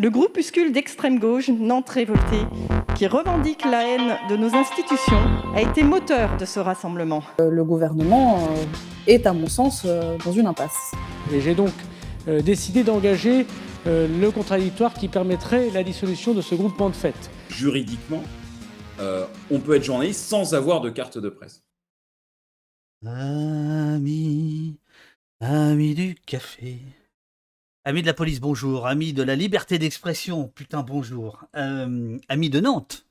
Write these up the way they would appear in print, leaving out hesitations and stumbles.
Le groupuscule d'extrême gauche Nantes Révoltée, qui revendique la haine de nos institutions, a été moteur de ce rassemblement. Le gouvernement est, à mon sens, dans une impasse. Et j'ai donc décidé d'engager le contradictoire qui permettrait la dissolution de ce groupement de fait. Juridiquement, on peut être journaliste sans avoir de carte de presse. Amis du café. Amis de la police, bonjour. Amis de la liberté d'expression, putain, bonjour. Amis de Nantes.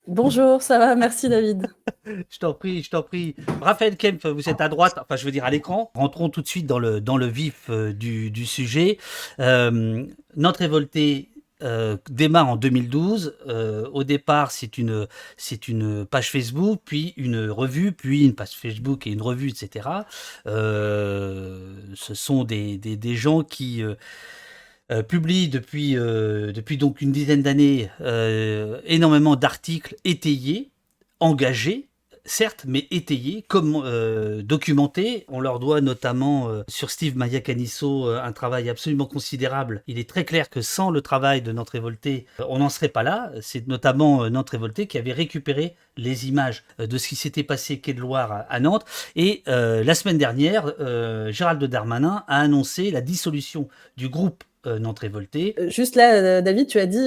Bonjour, ça va, merci David. Je t'en prie. Raphaël Kempf, vous êtes à droite, enfin je veux dire à l'écran. Rentrons tout de suite dans le vif du sujet. Nantes Révoltée démarre en 2012. Au départ, c'est une page Facebook, puis une revue, puis une page Facebook et une revue, etc. Ce sont des gens qui publient depuis donc une dizaine d'années énormément d'articles étayés, engagés, certes, mais étayés, comme documentés. On leur doit notamment sur Steve Maia-Caniço un travail absolument considérable. Il est très clair que sans le travail de Nantes Révoltée, on n'en serait pas là. C'est notamment Nantes Révoltée qui avait récupéré les images de ce qui s'était passé quai de Loire à Nantes. Et la semaine dernière, Gérald Darmanin a annoncé la dissolution du groupe Nantes Révoltée. Juste là, David, tu as dit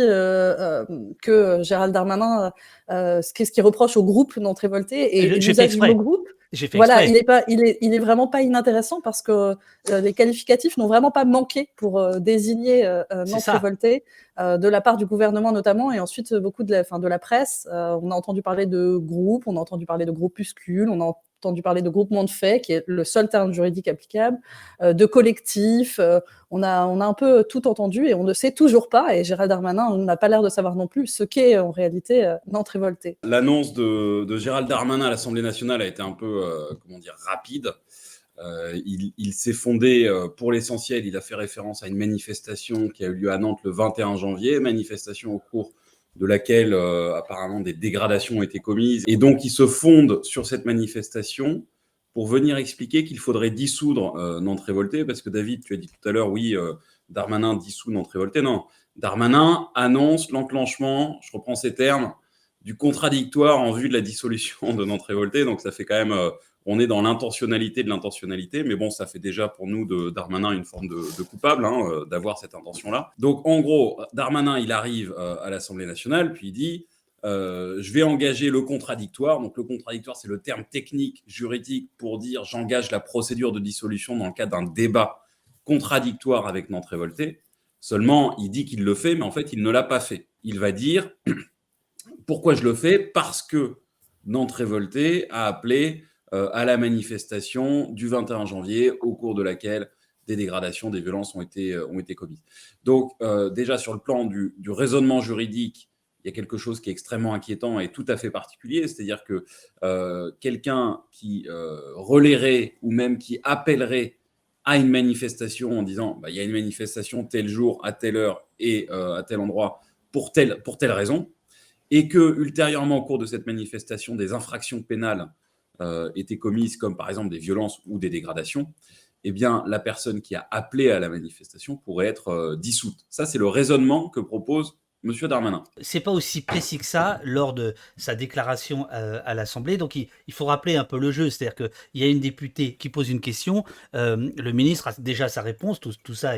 que Gérald Darmanin, ce qu'il reproche au groupe Nantes Révoltée et l'usage du mot groupe. J'ai fait voilà, exprès. il est vraiment pas inintéressant parce que les qualificatifs n'ont vraiment pas manqué pour désigner Nantes Révoltée de la part du gouvernement notamment et ensuite beaucoup de la presse. On a entendu parler de groupe, on a entendu parler de groupuscule, on a entendu parler de groupement de faits, qui est le seul terme juridique applicable, de collectif. On a un peu tout entendu et on ne sait toujours pas, et Gérald Darmanin n'a pas l'air de savoir non plus, ce qu'est en réalité Nantes Révoltée. L'annonce de Gérald Darmanin à l'Assemblée nationale a été un peu, rapide. Il s'est fondé, pour l'essentiel, il a fait référence à une manifestation qui a eu lieu à Nantes le 21 janvier, manifestation au cours de laquelle apparemment des dégradations ont été commises. Et donc, il se fonde sur cette manifestation pour venir expliquer qu'il faudrait dissoudre Nantes Révoltée, parce que David, tu as dit tout à l'heure, oui, Darmanin dissout Nantes Révoltée. Non, Darmanin annonce l'enclenchement, je reprends ces termes, du contradictoire en vue de la dissolution de Nantes Révoltée. Donc, ça fait quand même... on est dans l'intentionnalité de l'intentionnalité, mais bon, ça fait déjà pour nous de Darmanin une forme de coupable d'avoir cette intention-là. Donc, en gros, Darmanin, il arrive à l'Assemblée nationale, puis il dit je vais engager le contradictoire. Donc, le contradictoire, c'est le terme technique, juridique, pour dire j'engage la procédure de dissolution dans le cadre d'un débat contradictoire avec Nantes Révoltée. Seulement, il dit qu'il le fait, mais en fait, il ne l'a pas fait. Il va dire pourquoi je le fais ? Parce que Nantes Révoltée a appelé à la manifestation du 21 janvier, au cours de laquelle des dégradations, des violences ont été commises. Donc, déjà, sur le plan du raisonnement juridique, il y a quelque chose qui est extrêmement inquiétant et tout à fait particulier, c'est-à-dire que quelqu'un qui relayerait ou même qui appellerait à une manifestation en disant il y a une manifestation tel jour, à telle heure et à tel endroit pour telle raison, et que ultérieurement, au cours de cette manifestation, des infractions pénales étaient commises, comme par exemple des violences ou des dégradations, eh bien, la personne qui a appelé à la manifestation pourrait être dissoute. Ça, c'est le raisonnement que propose M. Darmanin. C'est pas aussi précis que ça lors de sa déclaration à l'Assemblée. Donc, il faut rappeler un peu le jeu. C'est-à-dire qu'il y a une députée qui pose une question. Le ministre a déjà sa réponse. Tout ça,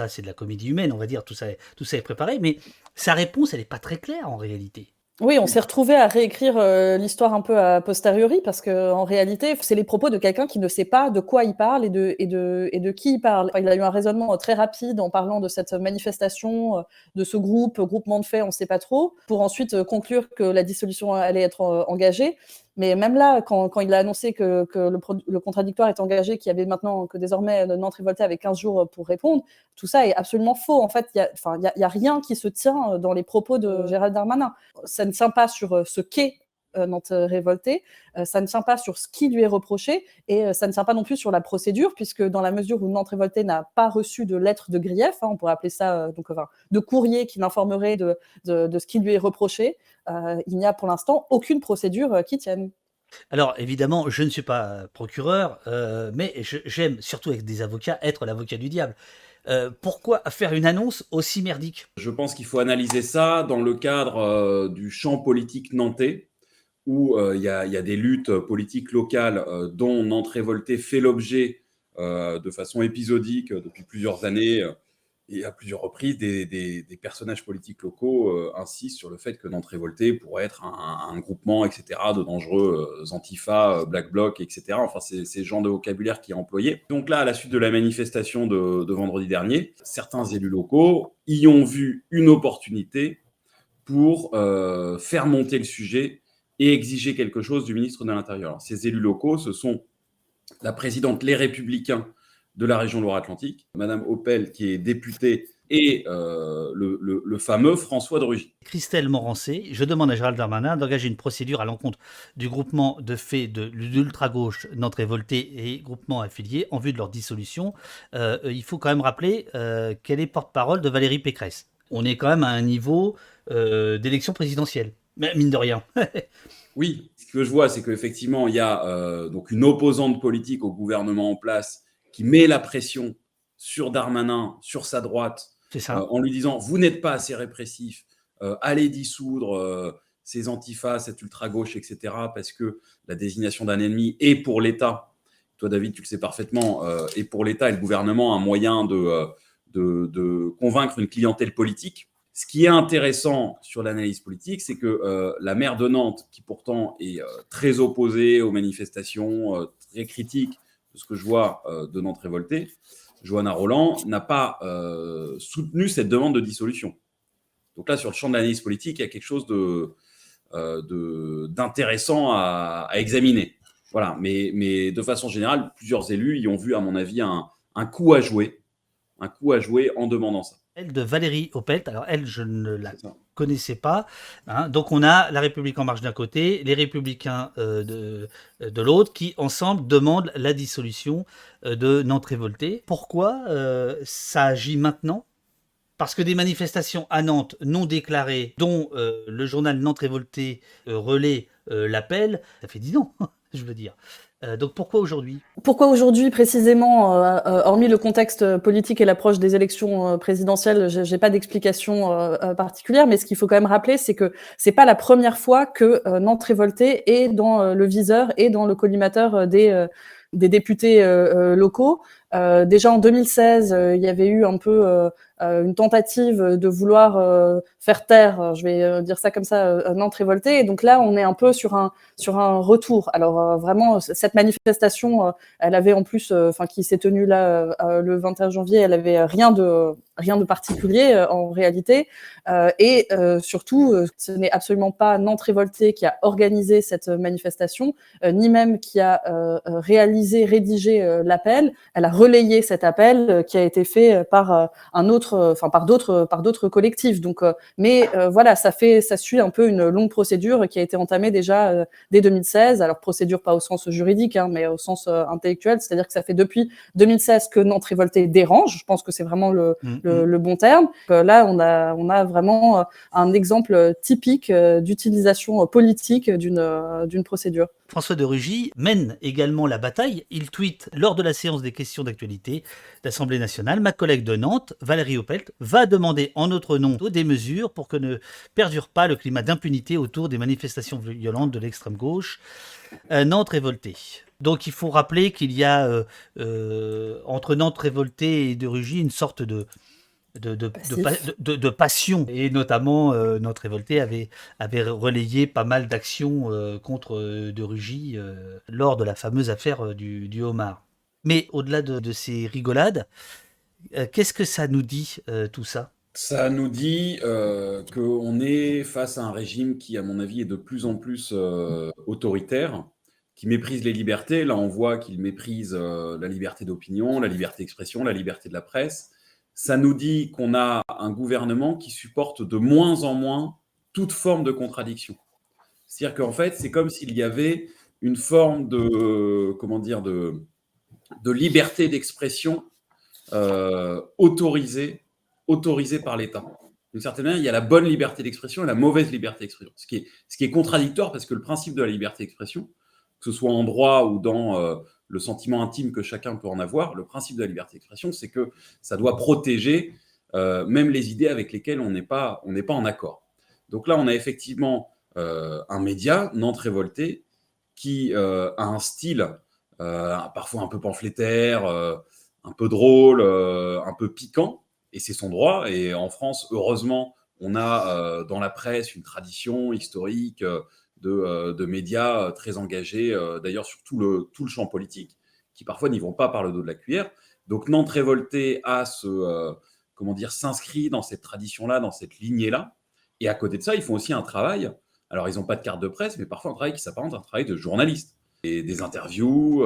c'est de la comédie humaine, on va dire. Tout ça est préparé. Mais sa réponse, elle n'est pas très claire en réalité. Oui, on s'est retrouvé à réécrire l'histoire un peu a posteriori parce que en réalité, c'est les propos de quelqu'un qui ne sait pas de quoi il parle et de qui il parle. Enfin, il a eu un raisonnement très rapide en parlant de cette manifestation, de ce groupement de faits, on ne sait pas trop, pour ensuite conclure que la dissolution allait être engagée. Mais même là, quand il a annoncé que le contradictoire est engagé, qu'il y avait maintenant, que désormais Nantes Révoltée avait 15 jours pour répondre, tout ça est absolument faux. En fait, il y a rien qui se tient dans les propos de Gérald Darmanin. Ça ne tient pas sur ce qu'est Nantes Révoltée, ça ne tient pas sur ce qui lui est reproché et ça ne tient pas non plus sur la procédure, puisque dans la mesure où Nantes Révoltée n'a pas reçu de lettre de grief, on pourrait appeler ça de courrier qui l'informerait de ce qui lui est reproché, il n'y a pour l'instant aucune procédure qui tienne. Alors évidemment, je ne suis pas procureur, mais j'aime, surtout avec des avocats, être l'avocat du diable. Pourquoi faire une annonce aussi merdique? Je pense qu'il faut analyser ça dans le cadre du champ politique nantais, où il y a des luttes politiques locales dont Nantes Révoltée fait l'objet de façon épisodique depuis plusieurs années et à plusieurs reprises. Des personnages politiques locaux insistent sur le fait que Nantes Révoltée pourrait être un groupement, etc., de dangereux antifa, black bloc, etc. Enfin, c'est ce genre de vocabulaire qui est employé. Donc là, à la suite de la manifestation de vendredi dernier, certains élus locaux y ont vu une opportunité pour faire monter le sujet et exiger quelque chose du ministre de l'Intérieur. Alors, ces élus locaux, ce sont la présidente Les Républicains de la région Loire-Atlantique, Madame Opel, qui est députée, et le fameux François de Rugy. Christelle Morancé, je demande à Gérald Darmanin d'engager une procédure à l'encontre du groupement de faits de l'ultra-gauche Nantes Révoltée et groupements affiliés en vue de leur dissolution. Il faut quand même rappeler qu'elle est porte-parole de Valérie Pécresse. On est quand même à un niveau d'élection présidentielle, mais mine de rien. Oui, ce que je vois, c'est qu'effectivement, il y a donc une opposante politique au gouvernement en place qui met la pression sur Darmanin, sur sa droite, C'est ça. en lui disant « Vous n'êtes pas assez répressif, allez dissoudre ces antifas, cette ultra-gauche, etc. » parce que la désignation d'un ennemi est pour l'État, toi David, tu le sais parfaitement, est pour l'État et le gouvernement un moyen de convaincre une clientèle politique. Ce qui est intéressant sur l'analyse politique, c'est que la maire de Nantes, qui pourtant est très opposée aux manifestations, très critique de ce que je vois de Nantes Révoltée, Johanna Roland, n'a pas soutenu cette demande de dissolution. Donc là, sur le champ de l'analyse politique, il y a quelque chose d'intéressant à examiner. Voilà, mais de façon générale, plusieurs élus y ont vu, à mon avis, un coup à jouer en demandant ça. Elle de Valérie Opelt, alors elle, je ne la C'est ça. connaissais pas. Hein. Donc on a La République En Marche d'un côté, les Républicains de l'autre, qui ensemble demandent la dissolution de Nantes Révoltée. Pourquoi ça agit maintenant? Parce que des manifestations à Nantes non déclarées, dont le journal Nantes Révoltée relaie l'appel, ça fait 10 ans, je veux dire. Donc pourquoi aujourd'hui? Pourquoi aujourd'hui précisément, hormis le contexte politique et l'approche des élections présidentielles, j'ai pas d'explication particulière, mais ce qu'il faut quand même rappeler, c'est que c'est pas la première fois que Nantes Révoltée est dans le viseur et dans le collimateur des députés locaux. Déjà en 2016, il y avait eu un peu une tentative de vouloir faire taire, je vais dire ça comme ça, Nantes Révoltée. Et donc là, on est un peu sur un retour. Alors vraiment, cette manifestation, elle avait en plus, qui s'est tenue là le 21 janvier, elle avait rien de particulier en réalité. Et surtout, ce n'est absolument pas Nantes Révoltée qui a organisé cette manifestation, ni même qui a rédigé l'appel. Elle a relayé cet appel qui a été fait par par d'autres collectifs. Donc, voilà, ça suit un peu une longue procédure qui a été entamée déjà dès 2016. Alors procédure pas au sens juridique, hein, mais au sens intellectuel, c'est-à-dire que ça fait depuis 2016 que Nantes Révoltée dérange. Je pense que c'est vraiment le bon terme. Là, on a vraiment un exemple typique d'utilisation politique d'une procédure. François de Rugy mène également la bataille. Il tweete lors de la séance des questions d'actualité d'Assemblée nationale: ma collègue de Nantes, Valérie Opelt, va demander en notre nom des mesures pour que ne perdure pas le climat d'impunité autour des manifestations violentes de l'extrême gauche. Nantes Révoltée. Donc il faut rappeler qu'il y a entre Nantes Révoltée et de Rugy une sorte de passion, et notamment Nantes Révoltée avait relayé pas mal d'actions contre de Rugy lors de la fameuse affaire du homard. Mais au-delà de ces rigolades, qu'est-ce que ça nous dit tout ça? Ça nous dit qu'on est face à un régime qui, à mon avis, est de plus en plus autoritaire, qui méprise les libertés. Là, on voit qu'il méprise la liberté d'opinion, la liberté d'expression, la liberté de la presse. Ça nous dit qu'on a un gouvernement qui supporte de moins en moins toute forme de contradiction. C'est-à-dire qu'en fait, c'est comme s'il y avait une forme de liberté d'expression autorisée par l'État. D'une certaine manière, il y a la bonne liberté d'expression et la mauvaise liberté d'expression. Ce qui est contradictoire, parce que le principe de la liberté d'expression, que que ce soit en droit ou dans le sentiment intime que chacun peut en avoir, le principe de la liberté d'expression, c'est que ça doit protéger même les idées avec lesquelles on n'est pas en accord. Donc là, on a effectivement un média, Nantes Révoltée, qui a un style parfois un peu pamphlétaire, un peu drôle, un peu piquant, et c'est son droit. Et en France, heureusement, on a dans la presse une tradition historique de médias très engagés, d'ailleurs sur tout le champ politique, qui parfois n'y vont pas par le dos de la cuillère. Donc Nantes Révoltée s'inscrit dans cette tradition-là, dans cette lignée-là. Et à côté de ça, ils font aussi un travail. Alors, ils n'ont pas de carte de presse, mais parfois un travail qui s'apparente à un travail de journaliste. Et des interviews,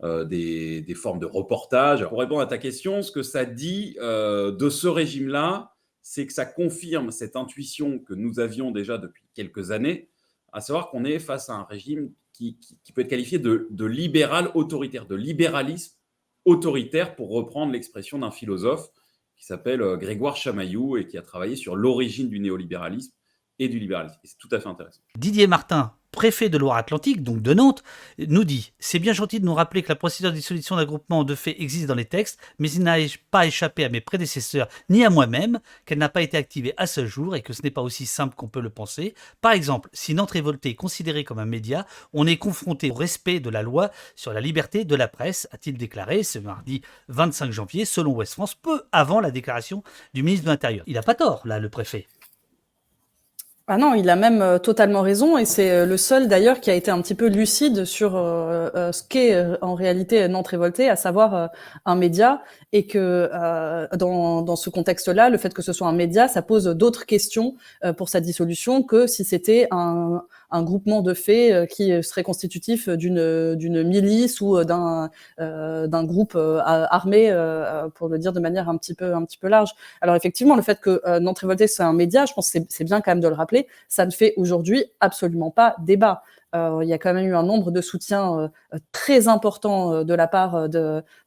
des formes de reportage. Pour répondre à ta question, ce que ça dit de ce régime-là, c'est que ça confirme cette intuition que nous avions déjà depuis quelques années, à savoir qu'on est face à un régime qui peut être qualifié de libéral autoritaire, de libéralisme autoritaire, pour reprendre l'expression d'un philosophe qui s'appelle Grégoire Chamaillou et qui a travaillé sur l'origine du néolibéralisme et du libéralisme. Et c'est tout à fait intéressant. Didier Martin, préfet de Loire-Atlantique, donc de Nantes, nous dit « C'est bien gentil de nous rappeler que la procédure de dissolution d'un groupement de fait existe dans les textes, mais il n'a pas échappé à mes prédécesseurs ni à moi-même qu'elle n'a pas été activée à ce jour et que ce n'est pas aussi simple qu'on peut le penser. Par exemple, si Nantes Révoltée est considéré comme un média, on est confronté au respect de la loi sur la liberté de la presse, a-t-il déclaré ce mardi 25 janvier, selon Ouest France, peu avant la déclaration du ministre de l'Intérieur. » Il n'a pas tort, là, le préfet. Ah non, il a même totalement raison, et c'est le seul d'ailleurs qui a été un petit peu lucide sur ce qu'est en réalité Nantes Révoltée, à savoir un média, et que dans ce contexte-là, le fait que ce soit un média, ça pose d'autres questions pour sa dissolution que si c'était un groupement de faits qui serait constitutif d'une milice ou d'un groupe armé, pour le dire de manière un petit peu large. Alors effectivement, le fait que Nantes Révoltée c'est un média, je pense que c'est bien quand même de le rappeler, ça ne fait aujourd'hui absolument pas débat. Il y a quand même eu un nombre de soutiens très importants de la part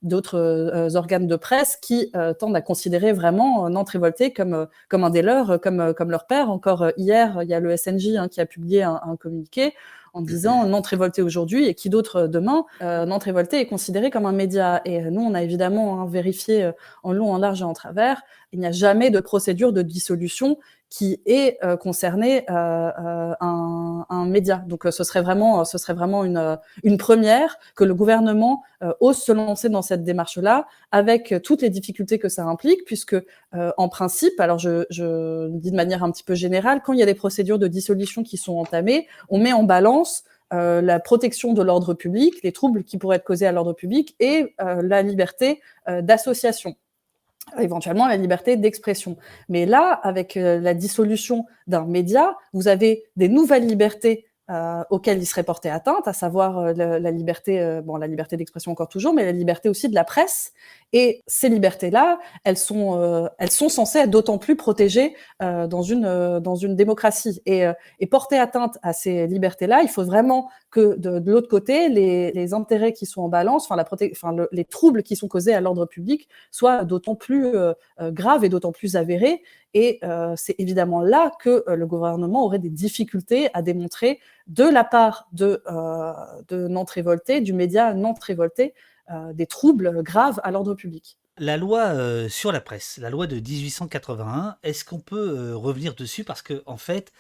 d'autres organes de presse qui tendent à considérer vraiment Nantes Révoltée comme un des leurs, comme leur père. Encore hier, il y a le SNJ qui a publié un communiqué en disant Nantes Révoltée aujourd'hui et qui d'autre demain. Nantes Révoltée est considéré comme un média. Et nous, on a évidemment vérifié en long, en large et en travers. Il n'y a jamais de procédure de dissolution qui est concerné un média. Donc ce serait vraiment une première que le gouvernement ose se lancer dans cette démarche-là, avec toutes les difficultés que ça implique, puisque en principe, alors je dis de manière un petit peu générale, quand il y a des procédures de dissolution qui sont entamées, on met en balance la protection de l'ordre public, les troubles qui pourraient être causés à l'ordre public et la liberté d'association, éventuellement la liberté d'expression. Mais là, avec la dissolution d'un média, vous avez des nouvelles libertés auxquelles il serait porté atteinte, à savoir la liberté, la liberté d'expression encore toujours, mais la liberté aussi de la presse. Et ces libertés-là, elles sont censées être d'autant plus protégées dans une démocratie. Et porter atteinte à ces libertés-là, il faut vraiment que de l'autre côté, les intérêts qui sont en balance, les troubles qui sont causés à l'ordre public soient d'autant plus graves et d'autant plus avérés. Et c'est évidemment là que le gouvernement aurait des difficultés à démontrer de la part de Nantes Révoltée, du média Nantes Révoltée, des troubles graves à l'ordre public. La loi sur la presse, la loi de 1881, est-ce qu'on peut revenir dessus? Parce que, en fait,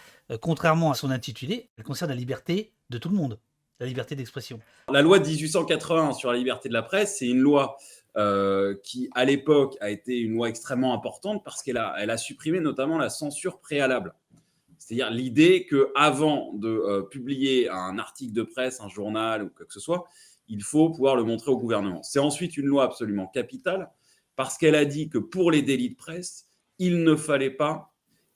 contrairement à son intitulé, elle concerne la liberté de tout le monde, la liberté d'expression. La loi de 1881 sur la liberté de la presse, c'est une loi qui, à l'époque, a été une loi extrêmement importante parce qu'elle a supprimé notamment la censure préalable. C'est-à-dire l'idée qu'avant de publier un article de presse, un journal ou quoi que ce soit, il faut pouvoir le montrer au gouvernement. C'est ensuite une loi absolument capitale parce qu'elle a dit que pour les délits de presse, il ne fallait pas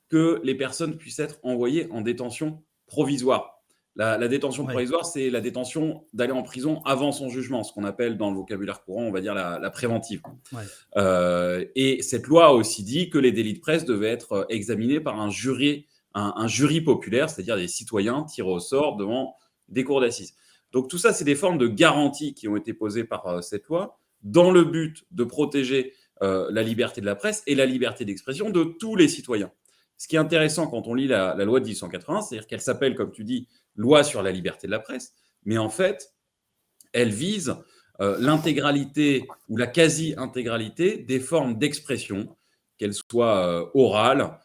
que les personnes puissent être envoyées en détention provisoire. La détention provisoire, c'est la détention d'aller en prison avant son jugement, ce qu'on appelle dans le vocabulaire courant, on va dire la préventive. Ouais. Et cette loi a aussi dit que les délits de presse devaient être examinés par un jury populaire, c'est-à-dire des citoyens tirés au sort devant des cours d'assises. Donc tout ça, c'est des formes de garanties qui ont été posées par cette loi dans le but de protéger la liberté de la presse et la liberté d'expression de tous les citoyens. Ce qui est intéressant quand on lit la loi de 1881, c'est-à-dire qu'elle s'appelle, comme tu dis, loi sur la liberté de la presse, mais en fait, elle vise l'intégralité ou la quasi-intégralité des formes d'expression, qu'elles soient orales,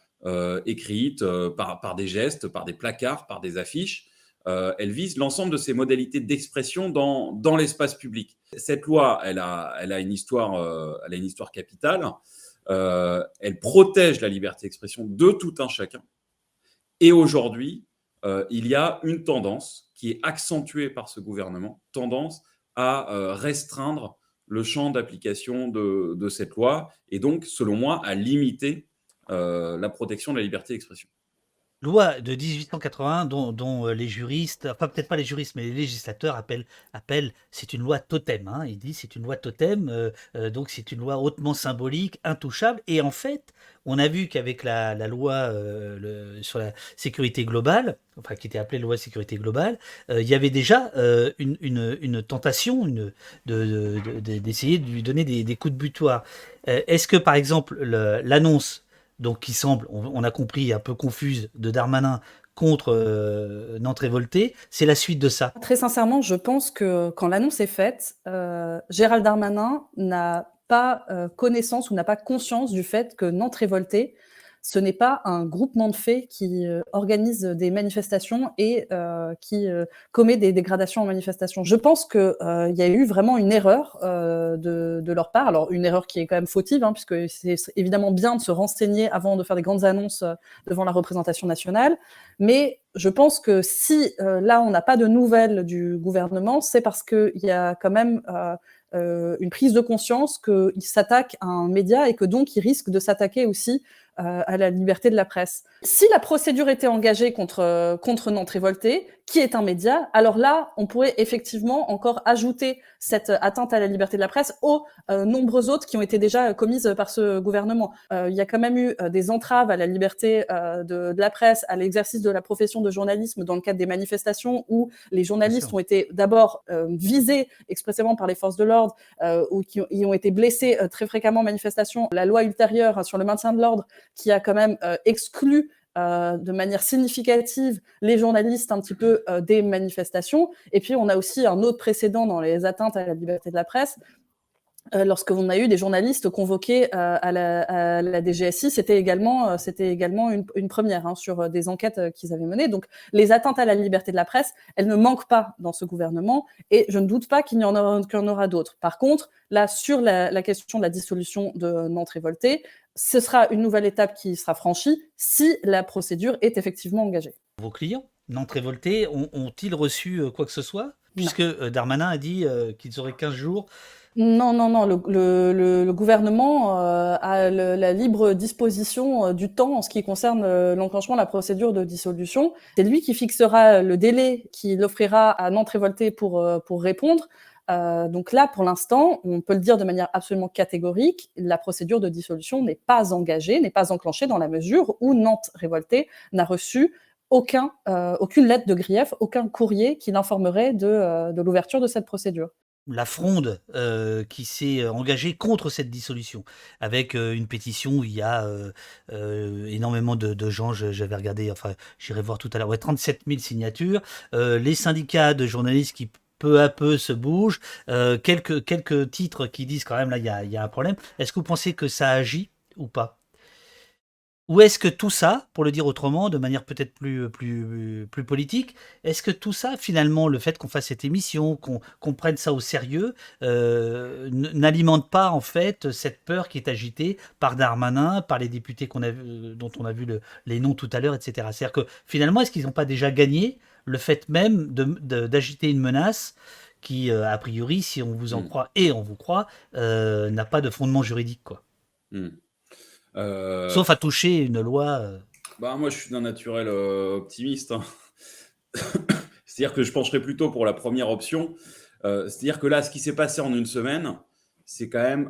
écrites, par des gestes, par des placards, par des affiches. Elle vise l'ensemble de ces modalités d'expression dans l'espace public. Cette loi, elle a une histoire capitale. Elle protège la liberté d'expression de tout un chacun. Et aujourd'hui, il y a une tendance qui est accentuée par ce gouvernement, tendance à restreindre le champ d'application de cette loi et donc, selon moi, à limiter la protection de la liberté d'expression. Loi de 1881 dont les juristes, enfin peut-être pas les juristes, mais les législateurs appellent c'est une loi totem. Hein. Ils disent c'est une loi totem, donc c'est une loi hautement symbolique, intouchable. Et en fait, on a vu qu'avec la loi sur la sécurité globale, enfin qui était appelée loi sécurité globale, il y avait déjà une tentation d'essayer de lui donner des coups de butoir. Est-ce que par exemple l'annonce donc qui semble, on a compris, un peu confuse de Darmanin contre Nantes révoltée, c'est la suite de ça? Très sincèrement, je pense que quand l'annonce est faite, Gérald Darmanin n'a pas connaissance ou n'a pas conscience du fait que Nantes révoltée, ce n'est pas un groupement de faits qui organise des manifestations et qui commet des dégradations en manifestation. Je pense qu'il y a eu vraiment une erreur de leur part. Alors, une erreur qui est quand même fautive, hein, puisque c'est évidemment bien de se renseigner avant de faire des grandes annonces devant la représentation nationale. Mais je pense que si là, on n'a pas de nouvelles du gouvernement, c'est parce qu'il y a quand même une prise de conscience qu'il s'attaque à un média et que donc il risque de s'attaquer aussi à la liberté de la presse. Si la procédure était engagée contre Nantes révoltée, qui est un média, alors là, on pourrait effectivement encore ajouter cette atteinte à la liberté de la presse aux nombreuses autres qui ont été déjà commises par ce gouvernement. Il y a quand même eu des entraves à la liberté de la presse, à l'exercice de la profession de journalisme dans le cadre des manifestations où les journalistes ont été d'abord visés expressément par les forces de l'ordre ou qui ont été blessés très fréquemment en manifestation. La loi ultérieure sur le maintien de l'ordre qui a quand même exclu de manière significative les journalistes un petit peu des manifestations. Et puis, on a aussi un autre précédent dans les atteintes à la liberté de la presse. Lorsque on a eu des journalistes convoqués à la DGSI, c'était également une première sur des enquêtes qu'ils avaient menées. Donc, les atteintes à la liberté de la presse, elles ne manquent pas dans ce gouvernement et je ne doute pas qu'il y en aura d'autres. Par contre, là, sur la question de la dissolution de Nantes révoltée, ce sera une nouvelle étape qui sera franchie si la procédure est effectivement engagée. Vos clients, Nantes révoltée, ont-ils reçu quoi que ce soit? Puisque Darmanin a dit qu'ils auraient 15 jours. Non. Le gouvernement a la libre disposition du temps en ce qui concerne l'enclenchement de la procédure de dissolution. C'est lui qui fixera le délai qu'il offrira à Nantes révoltée pour répondre. Donc là, pour l'instant, on peut le dire de manière absolument catégorique, la procédure de dissolution n'est pas engagée, n'est pas enclenchée dans la mesure où Nantes révoltée n'a reçu aucune lettre de grief, aucun courrier qui l'informerait de l'ouverture de cette procédure. La fronde qui s'est engagée contre cette dissolution, avec une pétition où il y a énormément de gens, j'avais regardé, enfin j'irai voir tout à l'heure, 37 000 signatures, les syndicats de journalistes qui peu à peu se bougent, quelques titres qui disent quand même là il y a un problème. Est-ce que vous pensez que ça agit ou pas? Ou est-ce que tout ça, pour le dire autrement, de manière peut-être plus politique, est-ce que tout ça, finalement, le fait qu'on fasse cette émission, qu'on prenne ça au sérieux, n'alimente pas en fait cette peur qui est agitée par Darmanin, par les députés dont on a vu les noms tout à l'heure, etc. C'est-à-dire que finalement, est-ce qu'ils n'ont pas déjà gagné le fait même d'agiter une menace qui, a priori, si on vous en croit et on vous croit, n'a pas de fondement juridique, quoi. Sauf à toucher une loi. Moi, je suis d'un naturel optimiste. Hein. C'est-à-dire que je pencherais plutôt pour la première option. C'est-à-dire que là, ce qui s'est passé en une semaine, c'est quand même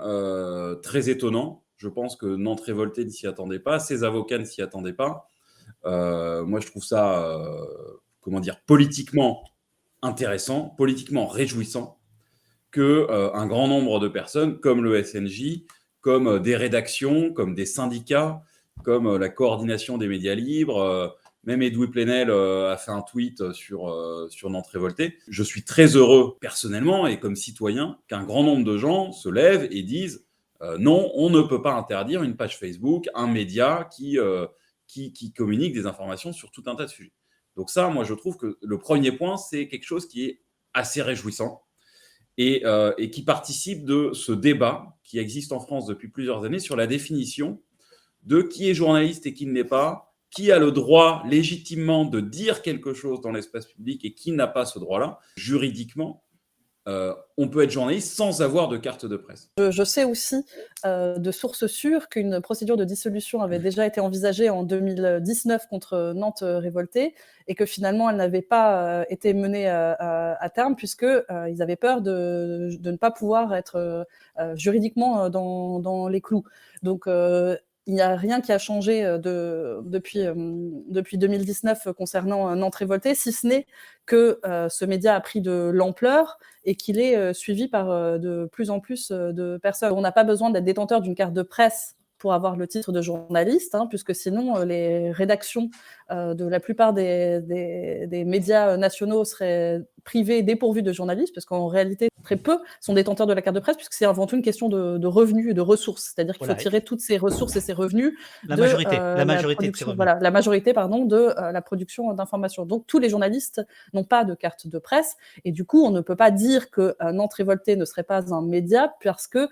très étonnant. Je pense que Nantes révoltée ne s'y attendait pas. Ses avocats ne s'y attendaient pas. Moi, je trouve ça, politiquement intéressant, politiquement réjouissant qu'un grand nombre de personnes, comme le SNJ, comme des rédactions, comme des syndicats, comme la coordination des médias libres, Même Edoui Plenel a fait un tweet sur Nantes Révoltée. Je suis très heureux, personnellement, et comme citoyen, qu'un grand nombre de gens se lèvent et disent non, on ne peut pas interdire une page Facebook, un média qui communique des informations sur tout un tas de sujets. Donc ça, moi, je trouve que le premier point, c'est quelque chose qui est assez réjouissant et qui participe de ce débat qui existe en France depuis plusieurs années sur la définition de qui est journaliste et qui ne l'est pas, qui a le droit légitimement de dire quelque chose dans l'espace public et qui n'a pas ce droit-là. Juridiquement, on peut être journaliste sans avoir de carte de presse. Je sais aussi de sources sûres qu'une procédure de dissolution avait déjà été envisagée en 2019 contre Nantes Révoltée et que finalement elle n'avait pas été menée à terme puisqu'ils avaient peur de ne pas pouvoir être juridiquement dans les clous. Donc il n'y a rien qui a changé depuis 2019 concernant Nantes Révoltée, si ce n'est que ce média a pris de l'ampleur et qu'il est suivi par de plus en plus de personnes. On n'a pas besoin d'être détenteur d'une carte de presse pour avoir le titre de journaliste, puisque sinon les rédactions de la plupart des médias nationaux seraient privées et dépourvues de journalistes, parce qu'en réalité, très peu sont détenteurs de la carte de presse, puisque c'est avant tout une question de revenus et de ressources. C'est-à-dire qu'il faut tirer toutes ces ressources et ces revenus la majorité de ces revenus. Voilà, la majorité, de la production d'informations. Donc tous les journalistes n'ont pas de carte de presse, et du coup, on ne peut pas dire que Nantes Révoltée ne serait pas un média, parce que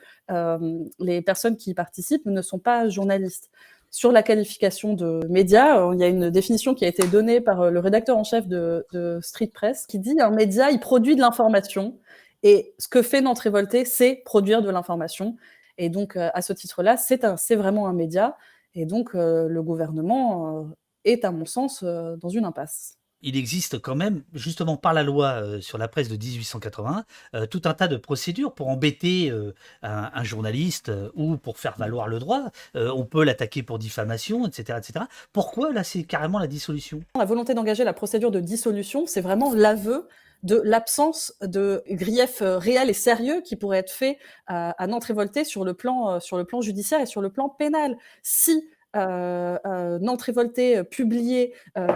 les personnes qui y participent ne sont pas journalistes. Sur la qualification de média, il y a une définition qui a été donnée par le rédacteur en chef de Street Press qui dit un média, il produit de l'information, et ce que fait Nantes Révoltée, c'est produire de l'information. Et donc, à ce titre-là, c'est vraiment un média. Et donc, le gouvernement est, à mon sens, dans une impasse. Il existe quand même, justement par la loi sur la presse de 1881, tout un tas de procédures pour embêter un journaliste ou pour faire valoir le droit. On peut l'attaquer pour diffamation, etc., etc. Pourquoi là, c'est carrément la dissolution ? La volonté d'engager la procédure de dissolution, c'est vraiment l'aveu de l'absence de grief réel et sérieux qui pourrait être fait à Nantes Révoltée sur le plan judiciaire et sur le plan pénal. Si Nantes Révoltée publiait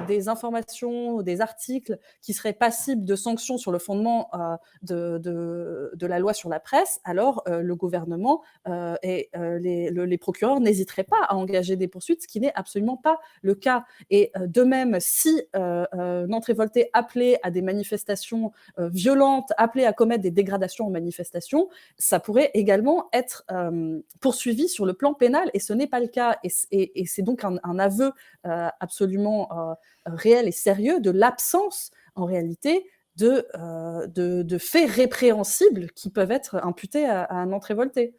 des informations, des articles qui seraient passibles de sanctions sur le fondement de la loi sur la presse, alors le gouvernement et les procureurs n'hésiteraient pas à engager des poursuites, ce qui n'est absolument pas le cas. Et de même, si Nantes Révoltée appelait à des manifestations violentes, appelait à commettre des dégradations en manifestation, ça pourrait également être poursuivi sur le plan pénal, et ce n'est pas le cas. Et c'est donc un aveu absolument réel et sérieux de l'absence, en réalité, de faits répréhensibles qui peuvent être imputés à Nantes Révoltée.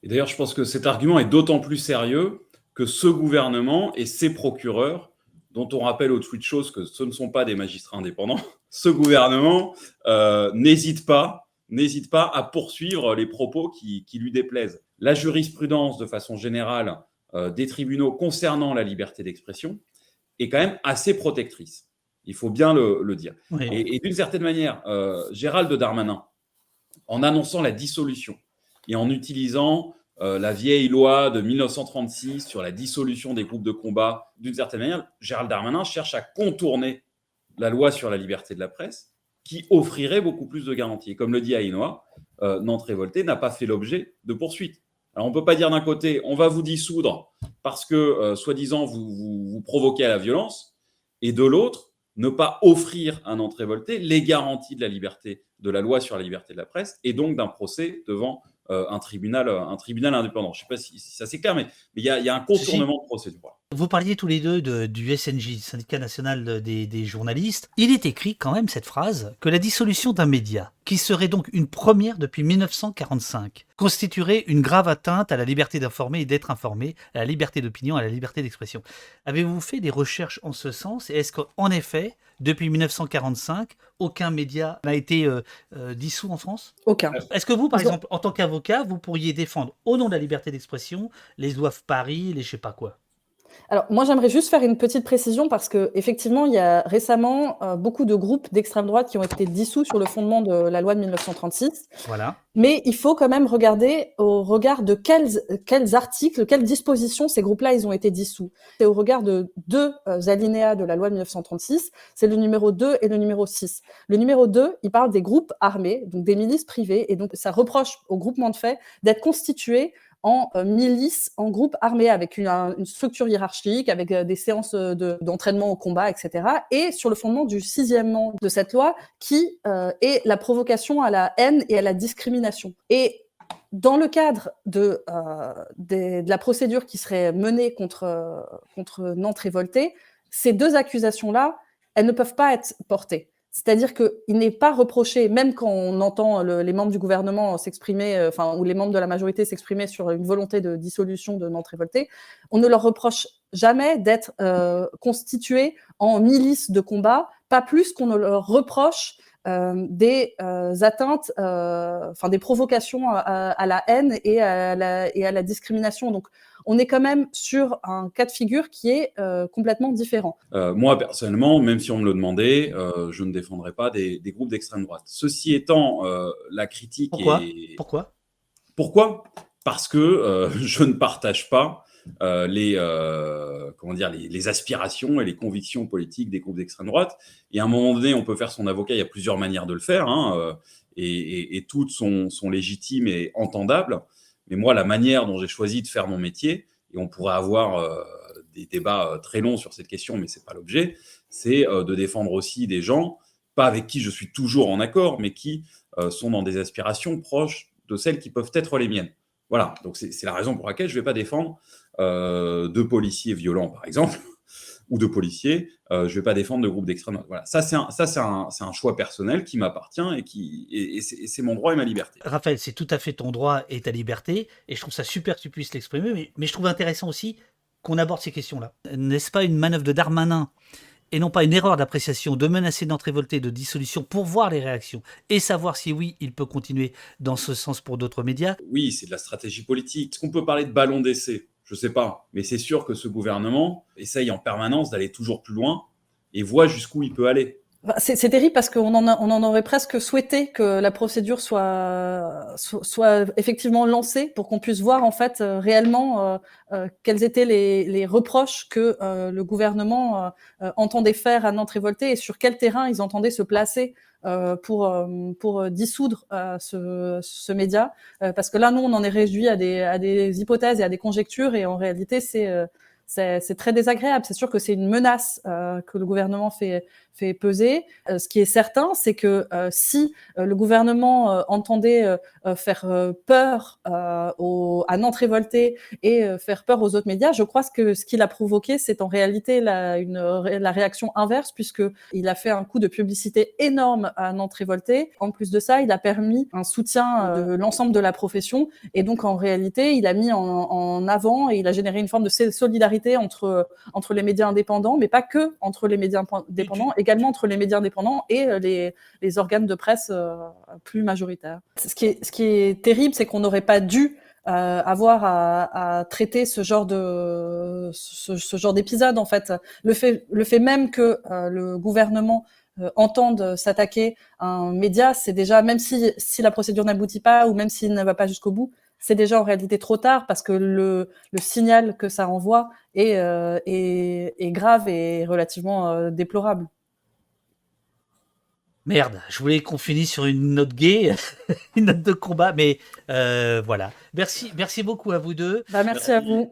Et d'ailleurs, je pense que cet argument est d'autant plus sérieux que ce gouvernement et ses procureurs, dont on rappelle au tweet chose que ce ne sont pas des magistrats indépendants, ce gouvernement n'hésite pas à poursuivre les propos qui lui déplaisent. La jurisprudence, de façon générale, des tribunaux concernant la liberté d'expression est quand même assez protectrice. Il faut bien le dire. Oui. Et d'une certaine manière, Gérald Darmanin, en annonçant la dissolution et en utilisant la vieille loi de 1936 sur la dissolution des groupes de combat, d'une certaine manière, Gérald Darmanin cherche à contourner la loi sur la liberté de la presse qui offrirait beaucoup plus de garanties. Et comme le dit Aïnoa, Nantes Révoltée n'a pas fait l'objet de poursuites. Alors, on ne peut pas dire d'un côté, on va vous dissoudre parce que, soi-disant, vous provoquez à la violence, et de l'autre, ne pas offrir à Nantes Révoltée les garanties de la liberté, de la loi sur la liberté de la presse, et donc d'un procès devant un tribunal indépendant. Je ne sais pas si ça c'est clair, mais il y a un contournement de procédure. Vous parliez tous les deux du SNJ, Syndicat national des journalistes. Il est écrit quand même cette phrase que la dissolution d'un média, qui serait donc une première depuis 1945, constituerait une grave atteinte à la liberté d'informer et d'être informé, à la liberté d'opinion, à la liberté d'expression. Avez-vous fait des recherches en ce sens ? Et est-ce qu'en effet, depuis 1945, aucun média n'a été dissous en France ? Aucun. Est-ce que vous, par exemple, en tant qu'avocat, vous pourriez défendre au nom de la liberté d'expression les OAF Paris, les je sais pas quoi ? Alors, moi, j'aimerais juste faire une petite précision parce qu'effectivement, il y a récemment beaucoup de groupes d'extrême droite qui ont été dissous sur le fondement de la loi de 1936. Voilà. Mais il faut quand même regarder au regard de quels articles, quelles dispositions ces groupes-là, ils ont été dissous. C'est au regard de deux alinéas de la loi de 1936, c'est le numéro 2 et le numéro 6. Le numéro 2, il parle des groupes armés, donc des milices privées, et donc ça reproche au groupement de fait d'être constitué en milices, en groupes armés, avec une structure hiérarchique, avec des séances d'entraînement au combat, etc. Et sur le fondement du 6e de cette loi, qui est la provocation à la haine et à la discrimination. Et dans le cadre de la procédure qui serait menée contre Nantes Révoltée, ces deux accusations-là, elles ne peuvent pas être portées. C'est-à-dire qu'il n'est pas reproché, même quand on entend les membres du gouvernement s'exprimer, ou les membres de la majorité s'exprimer sur une volonté de dissolution de Nantes Révoltée, on ne leur reproche jamais d'être constitués en milice de combat, pas plus qu'on ne leur reproche des atteintes, des provocations à la haine et à la discrimination. Donc, on est quand même sur un cas de figure qui est complètement différent. Moi, personnellement, même si on me le demandait, je ne défendrais pas des groupes d'extrême droite. Ceci étant, la critique Pourquoi ? Parce que je ne partage pas les aspirations et les convictions politiques des groupes d'extrême droite. Et à un moment donné, on peut faire son avocat, il y a plusieurs manières de le faire, et toutes sont légitimes et entendables. Mais moi, la manière dont j'ai choisi de faire mon métier, et on pourrait avoir des débats très longs sur cette question, mais ce n'est pas l'objet, c'est de défendre aussi des gens, pas avec qui je suis toujours en accord, mais qui sont dans des aspirations proches de celles qui peuvent être les miennes. Voilà, donc c'est la raison pour laquelle je ne vais pas défendre de policiers violents, par exemple, ou de policiers. Je ne vais pas défendre de groupes d'extrême droite. Voilà, ça c'est un choix personnel qui m'appartient et c'est mon droit et ma liberté. Raphaël, c'est tout à fait ton droit et ta liberté, et je trouve ça super que tu puisses l'exprimer, mais je trouve intéressant aussi qu'on aborde ces questions-là. N'est-ce pas une manœuvre de Darmanin et non pas une erreur d'appréciation de menacer Nantes Révoltée de dissolution pour voir les réactions et savoir si oui, il peut continuer dans ce sens pour d'autres médias? Oui, c'est de la stratégie politique. Est-ce qu'on peut parler de ballon d'essai ? Je ne sais pas. Mais c'est sûr que ce gouvernement essaye en permanence d'aller toujours plus loin et voit jusqu'où il peut aller. C'est terrible parce qu'on en aurait presque souhaité que la procédure soit effectivement lancée pour qu'on puisse voir en fait réellement quels étaient les reproches que le gouvernement entendait faire à Nantes Révoltée et sur quel terrain ils entendaient se placer pour dissoudre ce média, parce que là nous on en est réduit à des hypothèses et à des conjectures et en réalité c'est très désagréable. C'est sûr que c'est une menace que le gouvernement fait peser. Ce qui est certain, c'est que si le gouvernement entendait faire peur à Nantes Révoltée et faire peur aux autres médias, je crois que ce qu'il a provoqué, c'est en réalité la réaction inverse, puisqu'il a fait un coup de publicité énorme à Nantes Révoltée. En plus de ça, il a permis un soutien de l'ensemble de la profession et donc en réalité, il a mis en avant et il a généré une forme de solidarité entre les médias indépendants, mais pas que entre les médias indépendants, également entre les médias indépendants et les organes de presse plus majoritaires. Ce qui est terrible, c'est qu'on n'aurait pas dû avoir à traiter ce genre d'épisode en fait. Le fait même que le gouvernement entende s'attaquer à un média, c'est déjà, même si la procédure n'aboutit pas ou même s'il ne va pas jusqu'au bout, c'est déjà en réalité trop tard parce que le signal que ça envoie est grave et relativement déplorable. Merde, je voulais qu'on finisse sur une note gay, une note de combat, mais voilà. Merci beaucoup à vous deux. Merci à vous.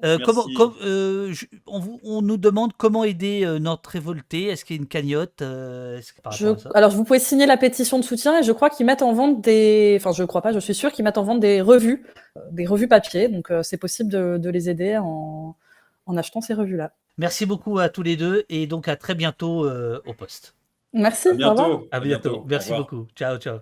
On nous demande comment aider Nantes Révoltée. Est-ce qu'il y a une cagnotte Alors, vous pouvez signer la pétition de soutien et je crois qu'ils mettent en vente je crois pas, je suis sûre qu'ils mettent en vente des revues papier. Donc, c'est possible de les aider en achetant ces revues-là. Merci beaucoup à tous les deux et donc à très bientôt au poste. Merci. À bientôt. À bientôt. Merci beaucoup. Ciao, ciao.